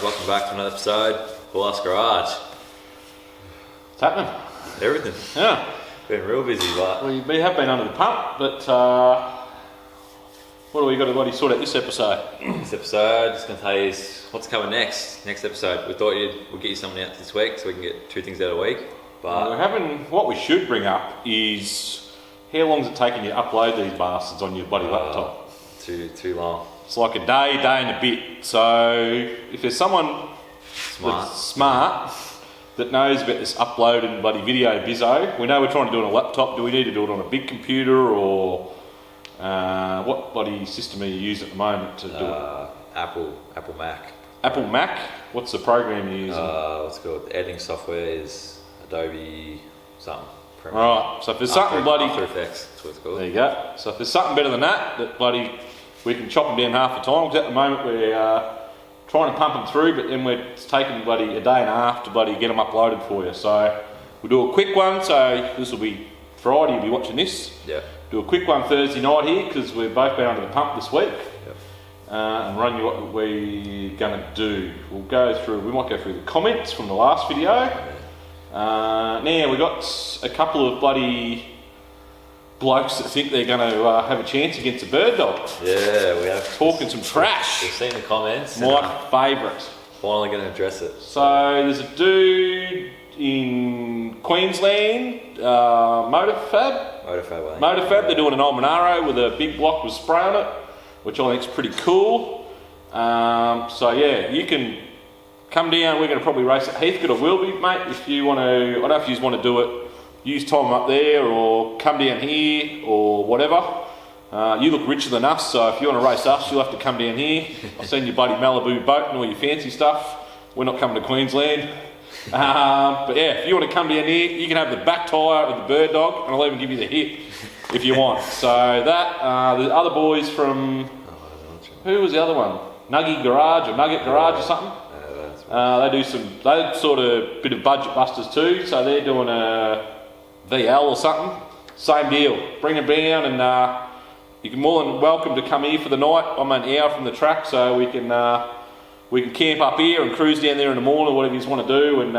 welcome back to another episode of Haulass Garage. What's happening? Everything. Yeah. Been real busy, but... We have been under the pump, but what do we got to sort out this episode? This episode is going to tell you what's coming next episode. We thought we'd get you something out this week so we can get 2 things out a week. But what we should bring up is how long's it taking you to upload these bastards on your bloody laptop? Too long. It's like a day and a bit. So if there's someone smart that knows about this uploading bloody video bizzo, we know we're trying to do it on a laptop. Do we need to do it on a big computer or what bloody system are you using at the moment to do it? Apple Mac. Apple Mac? What's the program you're using? What's it called? The editing software is Adobe something. Right, so if there's something bloody... After Effects, that's what it's called. There you go. So if there's something better than that bloody... We can chop them down half the time, because at the moment we're trying to pump them through, but then it's taking bloody a day and a half to bloody get them uploaded for you. So we'll do a quick one, so this will be Friday, you'll be watching this. Yeah. Do a quick one Thursday night here, because we've both been under the pump this week. Yep. And run you what we're going to do. We might go through the comments from the last video. Now we've got a couple of bloody blokes that think they're going to have a chance against a bird dog. Yeah, we have. Talking some trash. We've seen the comments. My favourite. Finally going to address it. So there's a dude in Queensland, Motorfab. They're doing an Almanaro with a big block with spray on it, which I think is pretty cool. So yeah, you can come down. We're going to probably race at Heathcote or Wilby, mate, if you want to. I don't know if you want to do it. Use time up there or come down here or whatever. You look richer than us, so if you want to race us, you'll have to come down here. I'll send you bloody Malibu boat and all your fancy stuff. We're not coming to Queensland. But yeah, if you want to come down here, you can have the back tyre of the bird dog and I'll even give you the hip if you want. So that, the other boys from, who was the other one? Nugget Garage or something? They sort of bit of budget busters too, so they're doing a VL or something. Same deal. Bring them down and you can more than welcome to come here for the night. I'm an hour from the track, so we can camp up here and cruise down there in the morning, whatever you want to do. And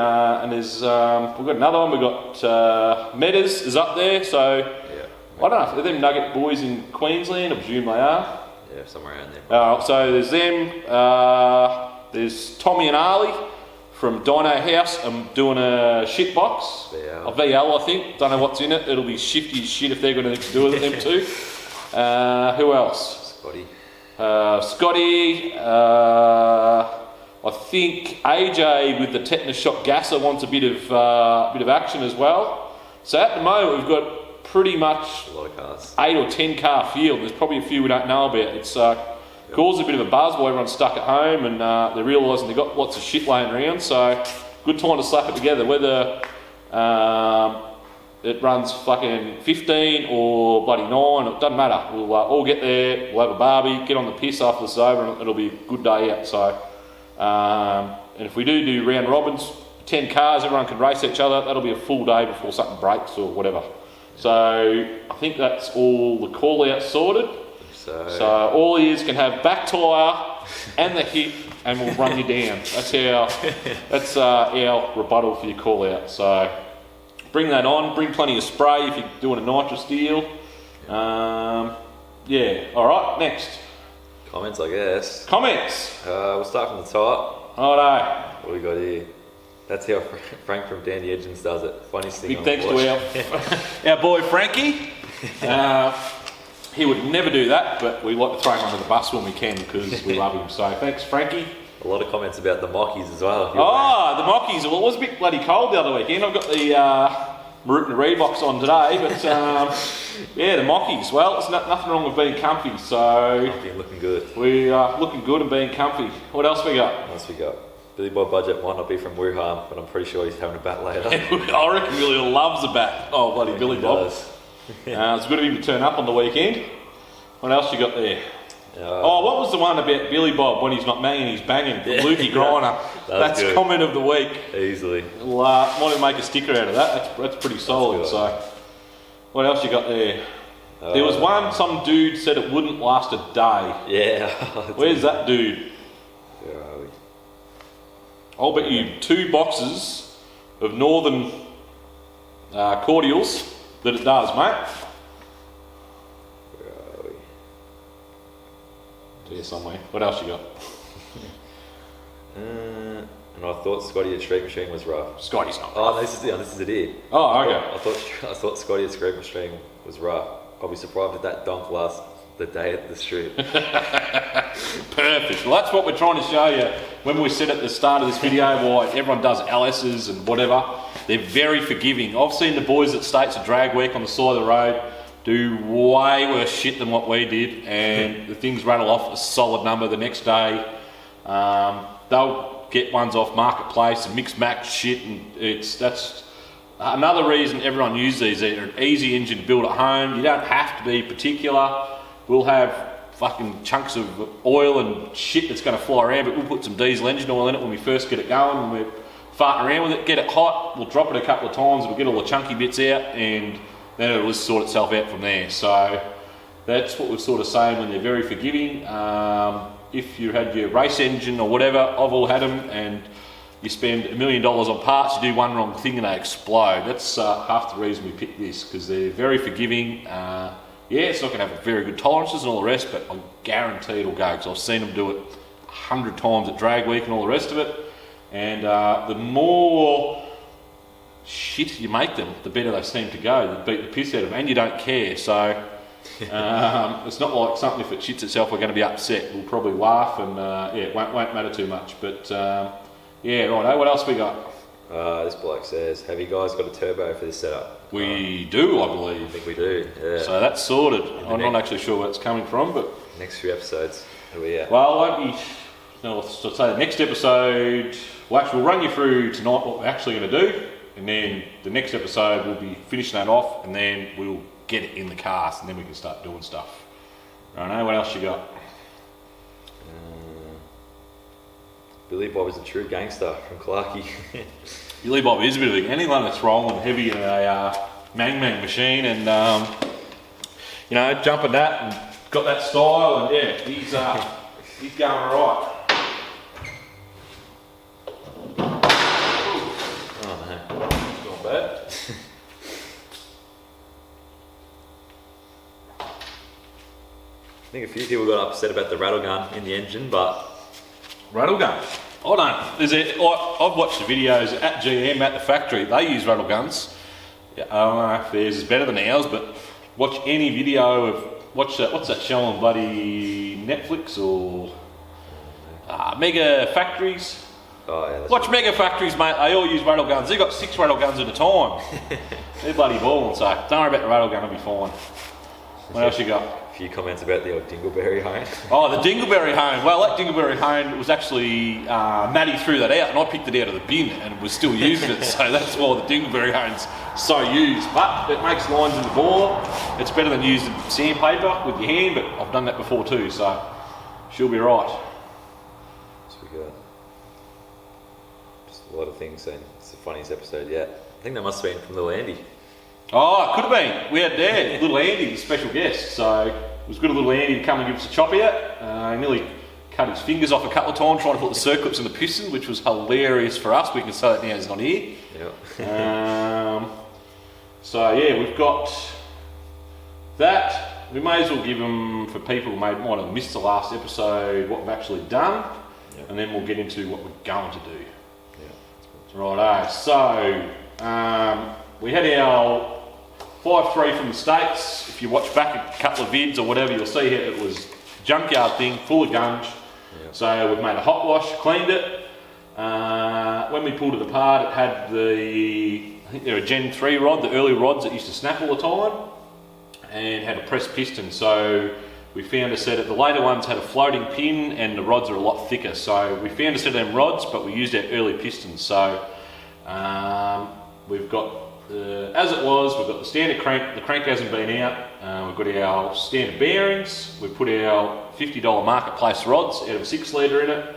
there's we've got another one. We've got Meadows is up there. So yeah, I don't know. Are them Nugget boys in Queensland? I presume they are. Yeah, somewhere around there. So there's them. There's Tommy and Arlie from Dino House. I'm doing a shit box. A VL, I think. Don't know what's in it. It'll be shifty as shit if they're going to do it with them too. Who else? Scotty. I think AJ with the tetanus shot gasser wants a bit of action as well. So at the moment we've got pretty much a lot of cars. 8 or 10 car field. There's probably a few we don't know about. It's caused a bit of a buzz while everyone's stuck at home and they're realising they've got lots of shit laying around, so good time to slap it together. Whether it runs fucking 15 or bloody 9, it doesn't matter. We'll all get there, we'll have a barbie, get on the piss after this is over and it'll be a good day out. So, and if we do round robins, 10 cars, everyone can race each other, that'll be a full day before something breaks or whatever. So I think that's all the call outs sorted. So all ears can have back tyre and the hip and we'll run you down. That's our rebuttal for your call out. So bring that on, bring plenty of spray if you're doing a nitrous deal. Yeah, alright, next. Comments, I guess. Comments. We'll start from the top. Oh no. What do we got here? That's how Frank from Dandy Edgens does it. Funniest thing. Big thanks to our boy Frankie. He would never do that, but we like to throw him under the bus when we can because we love him. So thanks, Frankie. A lot of comments about the Mockies as well. The Mockies. Well, it was a bit bloody cold the other weekend. I've got the Maroochna Reeboks on today, but yeah, the Mockies. Well, it's nothing wrong with being comfy. So looking good. We are looking good and being comfy. What else we got? Billy Boy Budget might not be from Wuhan, but I'm pretty sure he's having a bat later. I reckon Billy loves a bat. Oh, bloody Billy Bob. It's good of him to turn up on the weekend. What else you got there? What was the one about Billy Bob when he's not banging, he's banging? Yeah, Lukey Griner. That's good. Comment of the week. Easily. Might even make a sticker out of that. That's pretty solid. So, what else you got there? There was one, some dude said it wouldn't last a day. Yeah. Where's that dude? Where are we? I'll bet you 2 boxes of Northern cordials that it does, mate. Where are we? There somewhere. What else you got? And I thought Scotty at Street Machine was rough. Scotty's not rough. Oh, this is it here. Oh, okay. I thought Scotty at Street Machine was rough. I'll be surprised if that dunk lasts the day at the street. Perfect. Well, that's what we're trying to show you when we said at the start of this video why everyone does LS's and whatever. They're very forgiving. I've seen the boys at States of Drag Week on the side of the road do way worse shit than what we did, and the things rattle off a solid number the next day. They'll get ones off Marketplace and mix match shit, and that's another reason everyone uses these. They're an easy engine to build at home. You don't have to be particular. We'll have fucking chunks of oil and shit that's going to fly around, but we'll put some diesel engine oil in it when we first get it going, and we're farting around with it, get it hot, we'll drop it a couple of times, we'll get all the chunky bits out, and then it'll just sort itself out from there. So that's what we're sort of saying when they're very forgiving. If you had your race engine or whatever, I've all had them, and you spend $1 million on parts, you do one wrong thing and they explode. That's half the reason we picked this, because they're very forgiving. Yeah, it's not going to have very good tolerances and all the rest, but I guarantee it'll go, because I've seen them do it 100 times at Drag Week and all the rest of it. And the more shit you make them, the better they seem to go. They beat the piss out of them, and you don't care. So it's not like something, if it shits itself, we're going to be upset. We'll probably laugh, and it won't matter too much. But yeah, right. What else we got? This bloke says, have you guys got a turbo for this setup? We do, I believe. I think we do, yeah. So that's sorted. I'm not actually sure where it's coming from, but... Next few episodes, who are we at? Well, I won't be... No, I'll say the next episode... We'll run you through tonight what we're actually going to do, and then the next episode we'll be finishing that off, and then we'll get it in the cast, and then we can start doing stuff. I don't know, what else you got? Billy Bob is a true gangster from Clarkie. Billy Bob is a bit of anyone that's rolling heavy in a Mang machine, and you know, jumping that and got that style, and yeah, he's going alright. Oh no, not bad. I think a few people got upset about the rattle gun in the engine, but rattle gun. I don't. I've watched the videos at GM at the factory. They use rattle guns. Yeah, I don't know if theirs is better than ours, but watch any video of what's that show on bloody Netflix or Mega Factories. Oh yeah. Watch Mega Factories, mate. They all use rattle guns. They've got 6 rattle guns at a time. They're bloody balling. So don't worry about the rattle gun. It'll be fine. What else you got? A few comments about the old Dingleberry hone. Oh, the Dingleberry hone. Well, that Dingleberry hone was actually, Maddie threw that out and I picked it out of the bin and was still using it, so that's why the Dingleberry hone's so used. But it makes lines in the bore. It's better than using sandpaper with your hand, but I've done that before too, so she'll be right. So we got just a lot of things saying it's the funniest episode yet. I think that must have been from Little Andy. Oh, it could have been. We had Little Andy, the special guest, so it was good of Little Andy to come and give us a chop out. He nearly cut his fingers off a couple of times trying to put the circlips in the piston, which was hilarious for us. We can say that now he's not here. Yep. So yeah, we've got that. We may as well give them, for people who might have missed the last episode, what we've actually done, yep. And then we'll get into what we're going to do. Yeah. Righto, so we had our 5-3 from the States. If you watch back a couple of vids or whatever, you'll see here it was Junkyard thing, full of gunge. Yeah. So we've made a hot wash, cleaned it. When we pulled it apart, it had I think they're a Gen 3 rod, the early rods that used to snap all the time, and had a pressed piston. So we found a set of, the later ones had a floating pin and the rods are a lot thicker. So we found a set of them rods, but we used our early pistons. So we've got, as it was, we've got the standard crank. The crank hasn't been out. We've got our standard bearings. We've put our $50 Marketplace rods out of a 6 litre in it.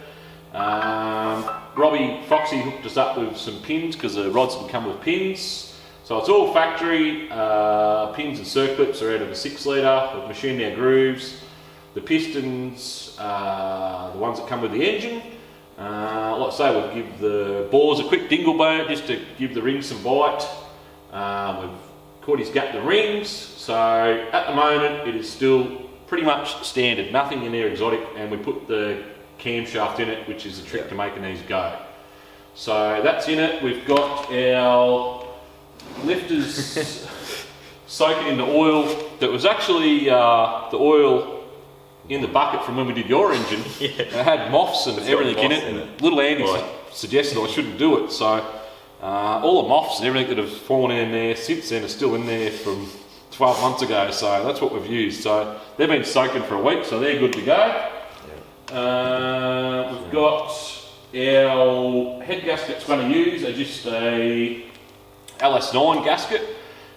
Robbie Foxy hooked us up with some pins because the rods can come with pins. So it's all factory. Pins and circlips are out of a 6 litre. We've machined our grooves. The pistons, the ones that come with the engine, Like I say, we'll give the bores a quick dingle burn just to give the rings some bite. We've Cordy's gapped the rings, so at the moment it is still pretty much standard, nothing in there exotic, and we put the camshaft in it, which is the trick to making these go. So that's in it. We've got our lifters soaking in the oil that was actually the oil in the bucket from when we did your engine. Yeah. And it had moths and everything in it. And little Andy suggested I shouldn't do it, so all the moths and everything that have fallen in there since then are still in there from 12 months ago, so that's what we've used. So they've been soaking for a week, so they're good to go. We've got our head gaskets we're going to use are just a LS9 gasket,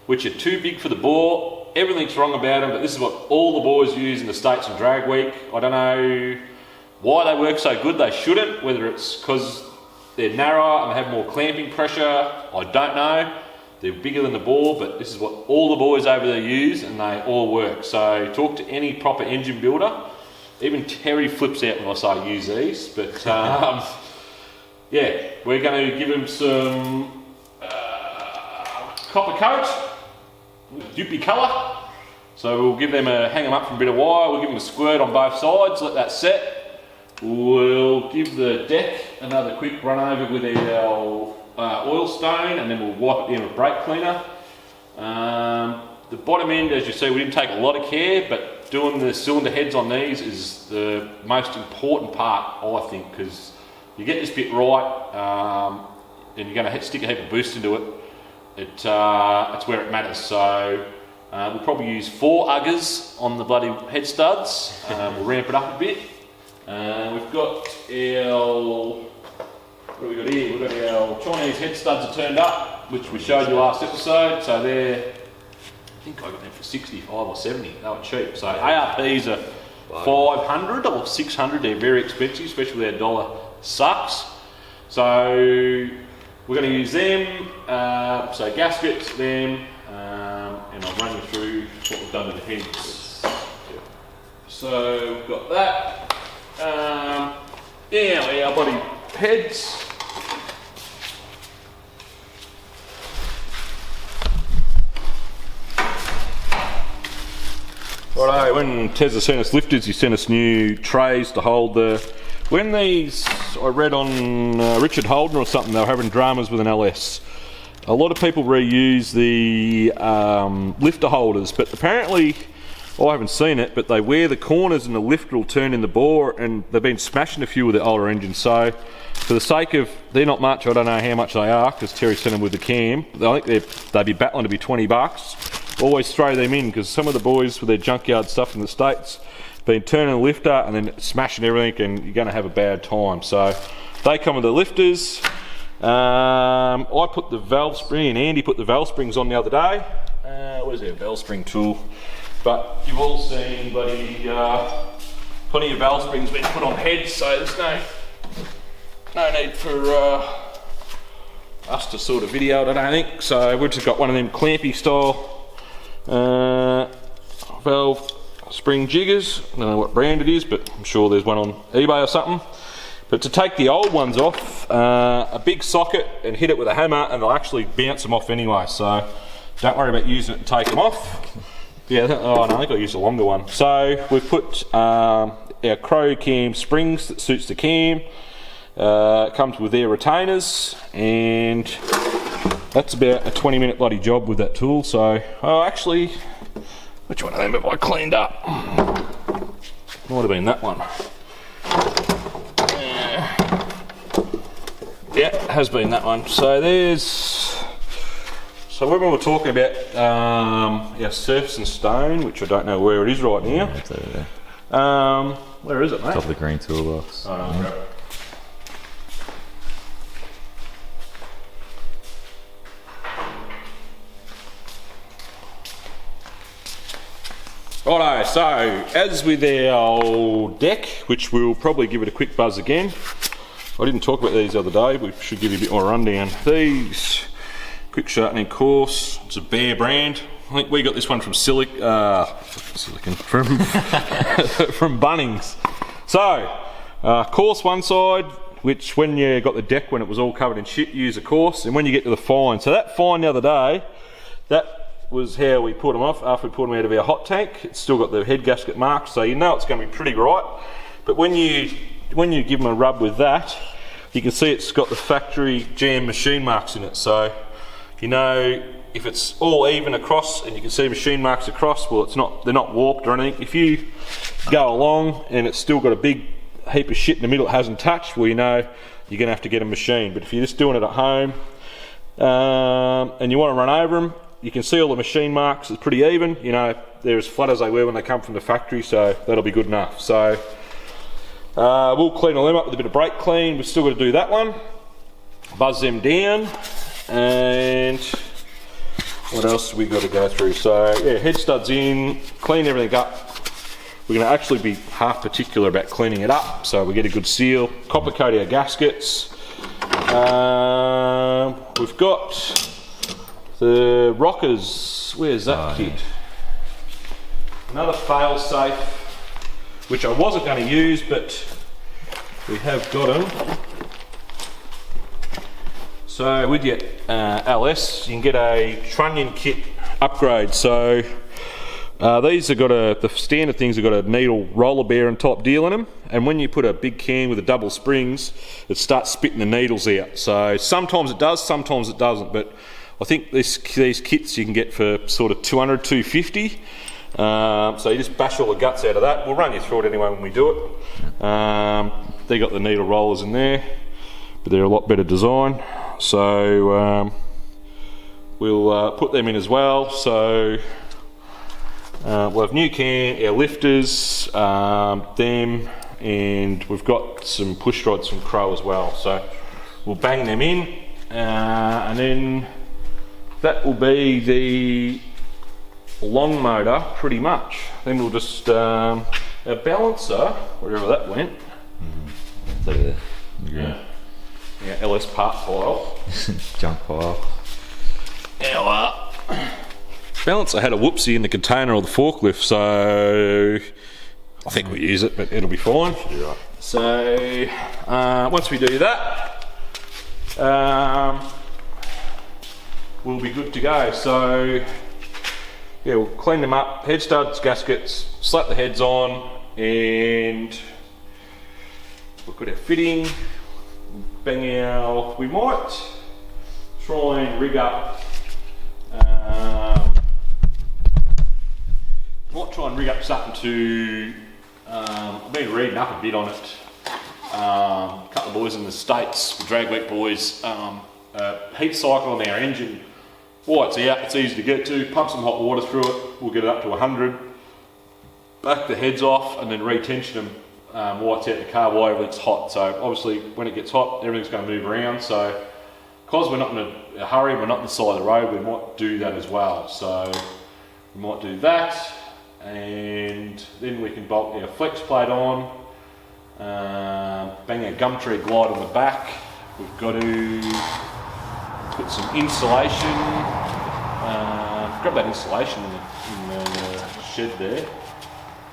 which are too big for the bore. Everything's wrong about them, but this is what all the boys use in the States on drag week. I don't know why they work so good. They shouldn't, whether it's because they're narrower and they have more clamping pressure, I don't know. They're bigger than the bore, but this is what all the boys over there use, and they all work. So talk to any proper engine builder. Even Terry flips out when I say use these, but yeah, we're going to give them some copper coat, Duppy colour. So we'll give them hang them up from a bit of wire, we'll give them a squirt on both sides, let that set. We'll give the deck another quick run over with our oil stain, and then we'll wipe it down with brake cleaner. The bottom end, as you see, we didn't take a lot of care, but doing the cylinder heads on these is the most important part, I think, because you get this bit right, and you're going to stick a heap of boost into it. It's where it matters. So we'll probably use 4 uggers on the bloody head studs. We'll ramp it up a bit. We've got our, what have we got here? We've got our Chinese head studs are turned up, which we showed you last episode. So they're, I think I got them for 65 or 70. They were cheap. So ARPs are 500 or 600. They're very expensive, especially their dollar sucks. So we're going to use them. So gaskets, them, and I'll run you through what we've done with the heads. So we've got that. Yeah, our body heads. Righto, when Tezza sent us lifters, he sent us new trays to hold the... When these, I read on Richard Holden or something, they were having dramas with an LS. A lot of people reuse the lifter holders, but apparently, I haven't seen it, but they wear the corners and the lifter will turn in the bore, and they've been smashing a few with the older engines. So for the sake of, they're not much, I don't know how much they are, because Terry sent them with the cam. I think they'd be battling to be $20. Always throw them in, because some of the boys with their junkyard stuff in the States been turning the lifter and then smashing everything, and you're going to have a bad time. So they come with the lifters. I put the valve spring, and Andy put the valve springs on the other day. Where's our valve spring tool? But you've all seen plenty of valve springs being put on heads, so there's no need for us to sort of video it, I don't think. So we've just got one of them clampy style valve spring jiggers. I don't know what brand it is, but I'm sure there's one on eBay or something. But to take the old ones off, a big socket and hit it with a hammer, and they'll actually bounce them off anyway. So don't worry about using it and take them off. Yeah, oh no, I think I used a longer one. So we've put our Crow cam springs that suits the cam. It comes with their retainers, and that's about a 20-minute bloody job with that tool. So, actually, which one of them have I cleaned up? Might have been that one. Yeah, it has been that one. So so when we were talking about our surface and stone, which I don't know where it is right now. It's over there. Where is it, mate? Top of the green toolbox. Oh, no, grab it. Righto, so as with our deck, which we'll probably give it a quick buzz again. I didn't talk about these the other day, we should give you a bit more rundown. These, quick sharpening course, it's a Bear brand. I think we got this one from from Bunnings. So, course one side, which when you got the deck when it was all covered in shit, you use a coarse, and when you get to the fine. So that fine the other day, that was how we put them off after we put them out of our hot tank. It's still got the head gasket marked, so you know it's going to be pretty right. But when you give them a rub with that, you can see it's got the factory jam machine marks in it. So you know if it's all even across and you can see machine marks across, well, they're not warped or anything. If you go along and it's still got a big heap of shit in the middle it hasn't touched, well, you know you're going to have to get a machine. But if you're just doing it at home and you want to run over them, you can see all the machine marks. It's pretty even. You know, they're as flat as they were when they come from the factory, so that'll be good enough. So we'll clean all them up with a bit of brake clean. We've still got to do that one. Buzz them down, and what else have we got to go through? So yeah, head studs in, clean everything up. We're going to actually be half particular about cleaning it up, so we get a good seal. Copper coat our gaskets. We've got the rockers. Where's that kit? Another fail safe, which I wasn't going to use, but we have got them. So with your LS, you can get a trunnion kit upgrade. So these have got the standard things have got a needle roller bearing type deal in them, and when you put a big can with the double springs, it starts spitting the needles out. So sometimes it does, sometimes it doesn't, but I think these kits you can get for sort of 200, 250. So you just bash all the guts out of that. We'll run you through it anyway when we do it. They got the needle rollers in there, but they're a lot better design. So we'll put them in as well. So we'll have new can, our lifters, them, and we've got some push rods from Crow as well. So we'll bang them in, and then that will be the long motor pretty much. Then we'll just a balancer, wherever that went. Yeah, LS part pile. Junk pile. Our balancer had a whoopsie in the container of the forklift, so I think we'll use it, but it'll be fine. Right. So once we do that, we'll be good to go. So yeah, we'll clean them up, head studs, gaskets, slap the heads on, and we'll put our fitting, bang our, we might try and rig up, something to, I've been reading up a bit on it, a couple of boys in the States, the drag week boys, heat cycle on our engine. While it's out, it's easy to get to, pump some hot water through it, we'll get it up to 100, back the heads off and then retension them while it's out the car, while everything's hot. So obviously when it gets hot, everything's going to move around. So because we're not in a hurry, we're not on the side of the road, we might do that as well. So we might do that, and then we can bolt our flex plate on, bang our Gumtree glide on the back. We've got to put some insulation, grab that insulation in the shed there.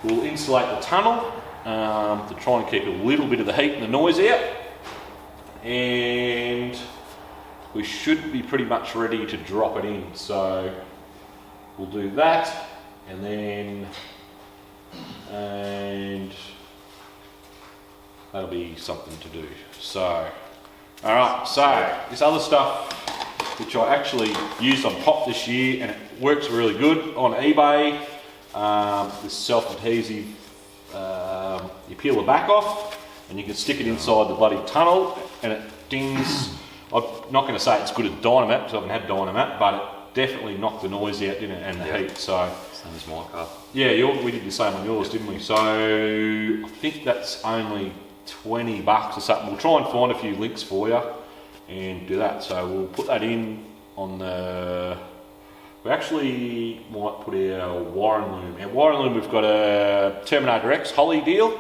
We'll insulate the tunnel to try and keep a little bit of the heat and the noise out, and we should be pretty much ready to drop it in. So we'll do that, and that'll be something to do. So alright, so this other stuff which I actually used on Pop this year, and it works really good on eBay. This self-adhesive, you peel the back off and you can stick it inside the bloody tunnel and it dings. I'm not going to say it's good as dynamite because I haven't had dynamite, but it definitely knocked the noise out, didn't it, and the heat. So same as my car. Yeah, we did the same on yours, didn't we? So I think that's only $20 or something. We'll try and find a few links for you and do that. So we'll put that in on the. We actually might put our wiring loom. Our wiring loom, we've got a Terminator X Holly deal,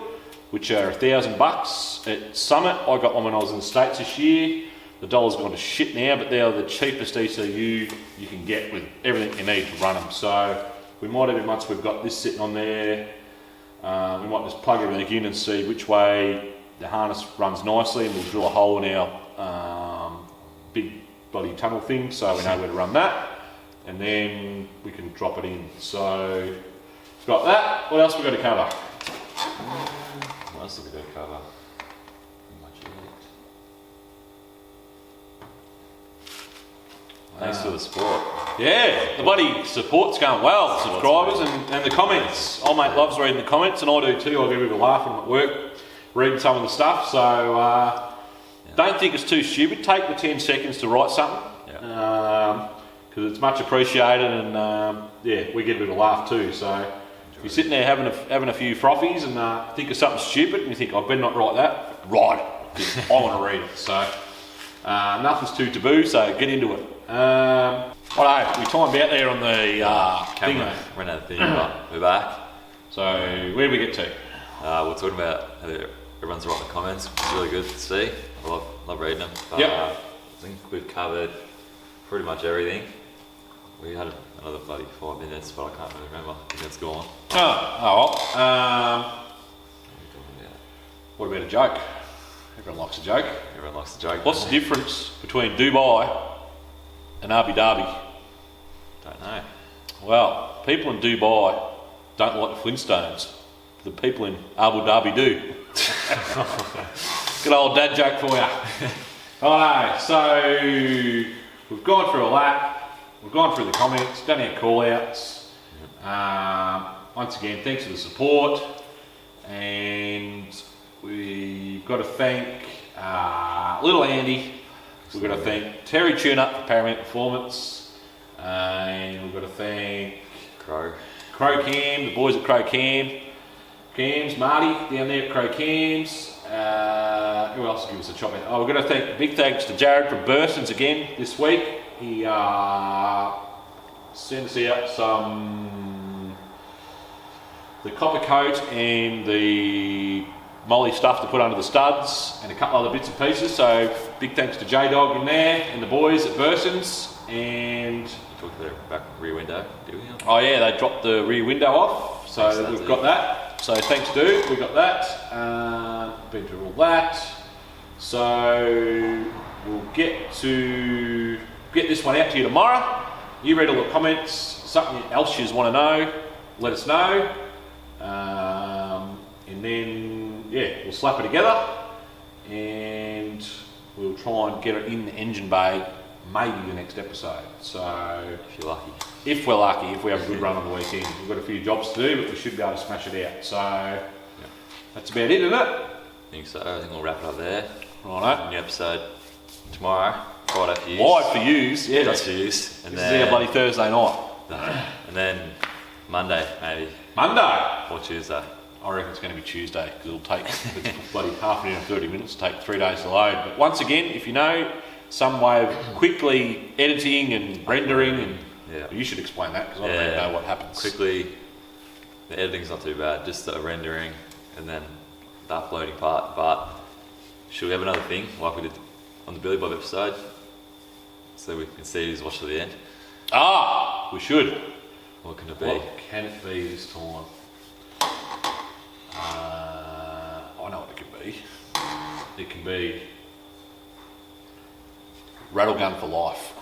which are $1,000 at Summit. I got one when I was in the States this year. The dollar's gone to shit now, but they're the cheapest ECU you can get with everything you need to run them. So we might, every month we've got this sitting on there, we might just plug everything in and see which way the harness runs nicely, and we'll drill a hole in our big bloody tunnel thing, so we know where to run that, and then we can drop it in. So we've got that. What else we got to cover? What else have we got to cover? Thanks for the support. Yeah, the bloody support's going well, the subscribers and the comments. Old mate loves reading the comments, and I do too. I get a bit of a laugh when I'm at work reading some of the stuff. So don't think it's too stupid. Take the 10 seconds to write something, because it's much appreciated, and we get a bit of a laugh too. So if you're sitting there having a few frothies and think of something stupid, and you think I better not write that, write it, 'cause I want to read it. So nothing's too taboo. So get into it. We timed out there on the camera. Ran out of thing, but we're back. So where did we get to? We're talking about how everyone's writing the comments. It's really good to see. I love reading them. But, Yep. I think we've covered pretty much everything. We had another bloody 5 minutes, but I can't really remember. I think it's gone. What about a joke? Everyone likes a joke. Everyone likes a joke. What's the difference between Dubai and Abu Dhabi? Don't know. Well, people in Dubai don't like the Flintstones. The people in Abu Dhabi do. Good old dad joke for you. Alright, so we've gone through all that. We've gone through the comments, done our call-outs. Once again, thanks for the support. And we've got to thank little Andy. We've got to thank Terry Tune-Up for Paramount Performance. And we've got to thank Crow Cam, the boys at Crow Cams, Marty down there at Crow Cams. Who else will give us a chop in? Oh, we're going to thank big thanks to Jared from Burson's again this week. He sent us out some the copper coat and the molly stuff to put under the studs and a couple other bits and pieces. So big thanks to J-Dog in there and the boys at Burson's. And you talked about the back rear window, did we? Oh yeah, they dropped the rear window off, so we've got that. So thanks dude, we got that. Been through all that. So we'll get this one out to you tomorrow. You read all the comments, something else you want to know, let us know. And then we'll slap it together and we'll try and get it in the engine bay maybe the next episode. So if you're lucky. If we're lucky, if we have a good run on the weekend. We've got a few jobs to do, but we should be able to smash it out. So that's about it, isn't it? I think so. I think we'll wrap it up there. Righto. New episode tomorrow, Friday for you. Live for yous, yeah. Just for yous. And this is our bloody Thursday night. And then Monday, maybe. Monday? Or Tuesday. I reckon it's going to be Tuesday, because it'll take it's bloody half an hour and 30 minutes, take 3 days to load. But once again, if you know some way of quickly editing and rendering, and you should explain that, because I don't really know what happens. Quickly, the editing's not too bad, just the rendering and then the uploading part. But should we have another thing, like we did on the Billy Bob episode, so we can see who's watched to the end? We should. What can it be? What can it be this time? I know what it can be. It can be rattle gun for life.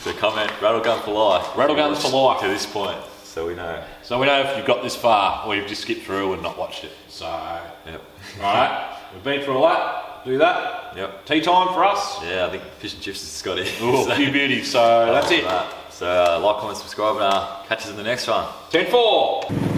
So comment rattle gun for life. Rattle guns for life to this point, so we know. So we know if you've got this far or you've just skipped through and not watched it. So alright, we've been through all that. Do that. Yep. Tea time for us. Yeah, I think fish and chips has got it. Oh, so, few beauty. So that's it. So like, comment, subscribe, and catch us in the next one. 10-4.